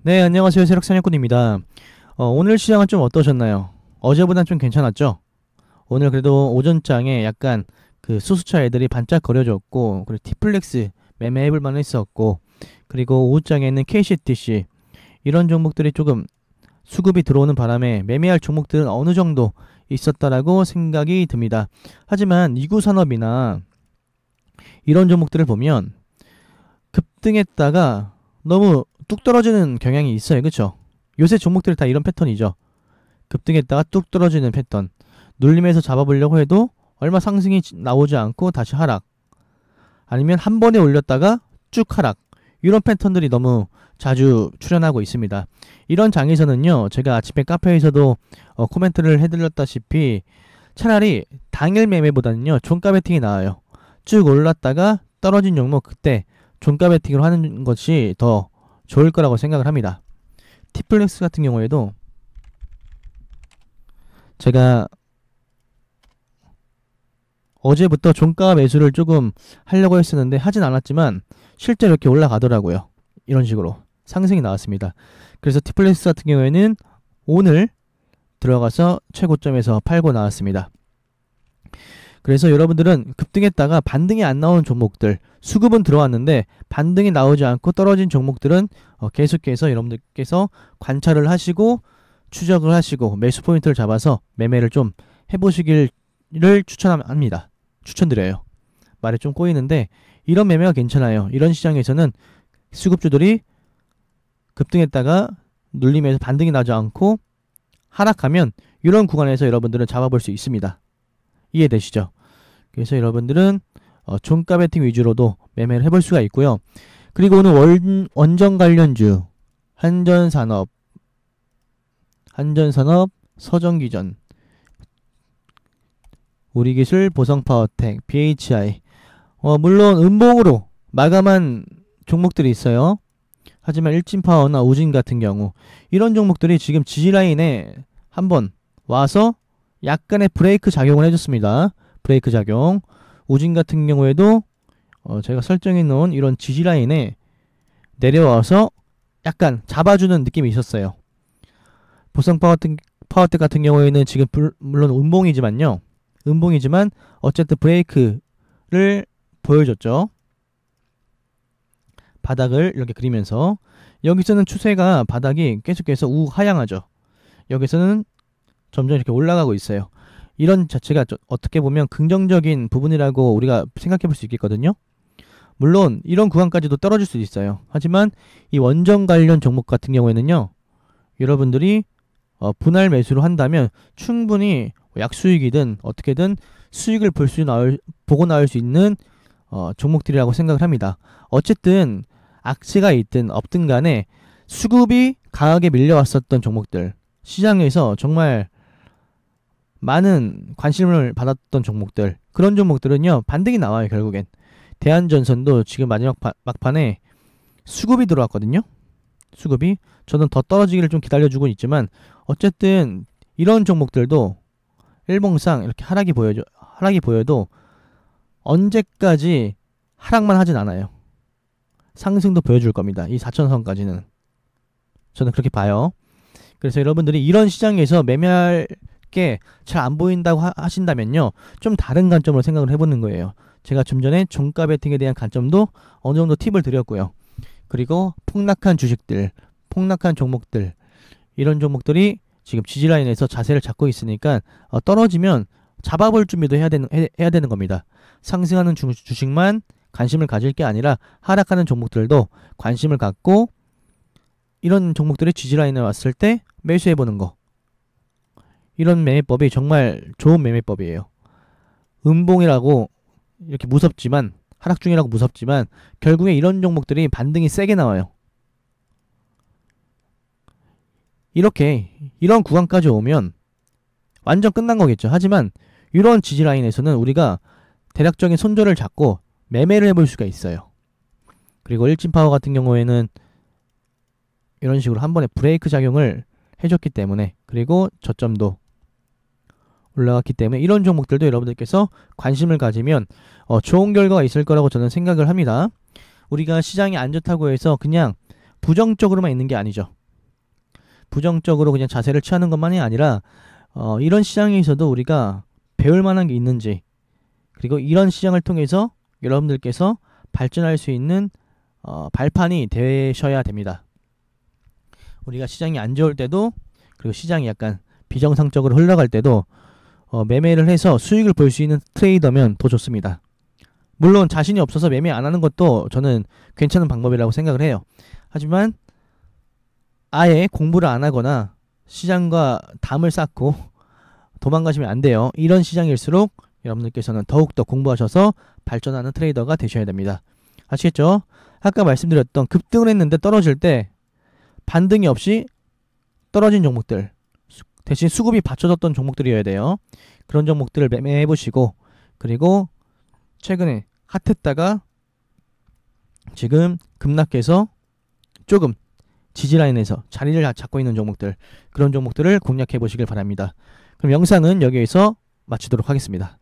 네, 안녕하세요. 세력사냥꾼입니다. 오늘 시장은 좀 어떠셨나요? 어제보단 좀 괜찮았죠? 오늘 그래도 오전장에 약간 그 수수차 애들이 반짝거려졌고, 그리고 티플렉스 매매해볼 만했었고, 그리고 오후장에는 KCTC 이런 종목들이 조금 수급이 들어오는 바람에 매매할 종목들은 어느 정도 있었다라고 생각이 듭니다. 하지만 이구산업이나 이런 종목들을 보면 급등했다가 너무 뚝 떨어지는 경향이 있어요. 그쵸? 요새 종목들이 다 이런 패턴이죠. 급등했다가 뚝 떨어지는 패턴. 눌림에서 잡아보려고 해도 얼마 상승이 나오지 않고 다시 하락. 아니면 한 번에 올렸다가 쭉 하락. 이런 패턴들이 너무 자주 출현하고 있습니다. 이런 장에서는요, 제가 아침에 카페에서도 코멘트를 해드렸다시피 차라리 당일 매매보다는요, 종가 베팅이 나아요. 쭉 올랐다가 떨어진 종목 그때 종가 베팅으로 하는 것이 더 좋을 거라고 생각을 합니다. 티플렉스 같은 경우에도 제가 어제부터 종가 매수를 조금 하려고 했었는데 하진 않았지만 실제로 이렇게 올라가더라고요. 이런 식으로 상승이 나왔습니다. 그래서 티플렉스 같은 경우에는 오늘 들어가서 최고점에서 팔고 나왔습니다. 그래서 여러분들은 급등했다가 반등이 안 나오는 종목들, 수급은 들어왔는데 반등이 나오지 않고 떨어진 종목들은 계속해서 여러분들께서 관찰을 하시고 추적을 하시고 매수 포인트를 잡아서 매매를 좀 해보시기를 추천합니다. 추천드려요. 말이 좀 꼬이는데 이런 매매가 괜찮아요. 이런 시장에서는 수급주들이 급등했다가 눌림에서 반등이 나지 않고 하락하면 이런 구간에서 여러분들은 잡아볼 수 있습니다. 이해되시죠? 그래서 여러분들은 종가 베팅 위주로도 매매를 해볼 수가 있고요. 그리고 오늘 원전 관련주 한전산업, 서정기전, 우리기술, 보성파워텍, BHI 물론 음봉으로 마감한 종목들이 있어요. 하지만 일진파워나 우진 같은 경우 이런 종목들이 지금 지지라인에 한번 와서 약간의 브레이크 작용을 해줬습니다. 브레이크 작용. 우진 같은 경우에도 제가 설정해 놓은 이런 지지라인에 내려와서 약간 잡아주는 느낌이 있었어요. 보성파워텍 같은 경우에는 지금 물론 음봉이지만 어쨌든 브레이크를 보여줬죠. 바닥을 이렇게 그리면서 여기서는 추세가 바닥이 계속해서 우하향하죠. 여기서는 점점 이렇게 올라가고 있어요. 이런 자체가 어떻게 보면 긍정적인 부분이라고 우리가 생각해 볼 수 있겠거든요. 물론 이런 구간까지도 떨어질 수 있어요. 하지만 이 원전 관련 종목 같은 경우에는요, 여러분들이 분할 매수를 한다면 충분히 약수익이든 어떻게든 수익을 보고 나올 수 있는 종목들이라고 생각을 합니다. 어쨌든 악재가 있든 없든 간에 수급이 강하게 밀려왔었던 종목들, 시장에서 정말 많은 관심을 받았던 종목들, 그런 종목들은요 반등이 나와요. 결국엔 대한전선도 지금 마지막 막판에 수급이 들어왔거든요. 수급이 저는 더 떨어지기를 좀 기다려주고 있지만 어쨌든 이런 종목들도 일봉상 이렇게 하락이 보여도 언제까지 하락만 하진 않아요. 상승도 보여줄 겁니다. 이 4천선까지는 저는 그렇게 봐요. 그래서 여러분들이 이런 시장에서 매매할 게 잘 안 보인다고 하신다면요, 좀 다른 관점으로 생각을 해보는 거예요. 제가 좀 전에 종가 베팅에 대한 관점도 어느 정도 팁을 드렸고요. 그리고 폭락한 주식들, 폭락한 종목들, 이런 종목들이 지금 지지라인에서 자세를 잡고 있으니까 떨어지면 잡아볼 준비도 해야 되는 겁니다. 상승하는 주식만 관심을 가질 게 아니라 하락하는 종목들도 관심을 갖고 이런 종목들이 지지라인에 왔을 때 매수해보는 거. 이런 매매법이 정말 좋은 매매법이에요. 음봉이라고 이렇게 무섭지만, 하락 중이라고 무섭지만 결국에 이런 종목들이 반등이 세게 나와요. 이런 구간까지 오면 완전 끝난 거겠죠. 하지만 이런 지지라인에서는 우리가 대략적인 손절을 잡고 매매를 해볼 수가 있어요. 그리고 일진파워 같은 경우에는 이런 식으로 한 번에 브레이크 작용을 해줬기 때문에, 그리고 저점도 올라갔기 때문에 이런 종목들도 여러분들께서 관심을 가지면 좋은 결과가 있을 거라고 저는 생각을 합니다. 우리가 시장이 안 좋다고 해서 그냥 부정적으로만 있는 게 아니죠. 부정적으로 그냥 자세를 취하는 것만이 아니라 이런 시장에 있어도 우리가 배울 만한 게 있는지, 그리고 이런 시장을 통해서 여러분들께서 발전할 수 있는 발판이 되셔야 됩니다. 우리가 시장이 안 좋을 때도, 그리고 시장이 약간 비정상적으로 흘러갈 때도 매매를 해서 수익을 볼 수 있는 트레이더면 더 좋습니다. 물론 자신이 없어서 매매 안 하는 것도 저는 괜찮은 방법이라고 생각을 해요. 하지만 아예 공부를 안 하거나 시장과 담을 쌓고 도망가시면 안 돼요. 이런 시장일수록 여러분들께서는 더욱더 공부하셔서 발전하는 트레이더가 되셔야 됩니다. 아시겠죠? 아까 말씀드렸던 급등을 했는데 떨어질 때 반등이 없이 떨어진 종목들, 대신 수급이 받쳐졌던 종목들이어야 돼요. 그런 종목들을 매매해 보시고, 그리고 최근에 핫했다가 지금 급락해서 조금 지지라인에서 자리를 잡고 있는 종목들, 그런 종목들을 공략해 보시길 바랍니다. 그럼 영상은 여기에서 마치도록 하겠습니다.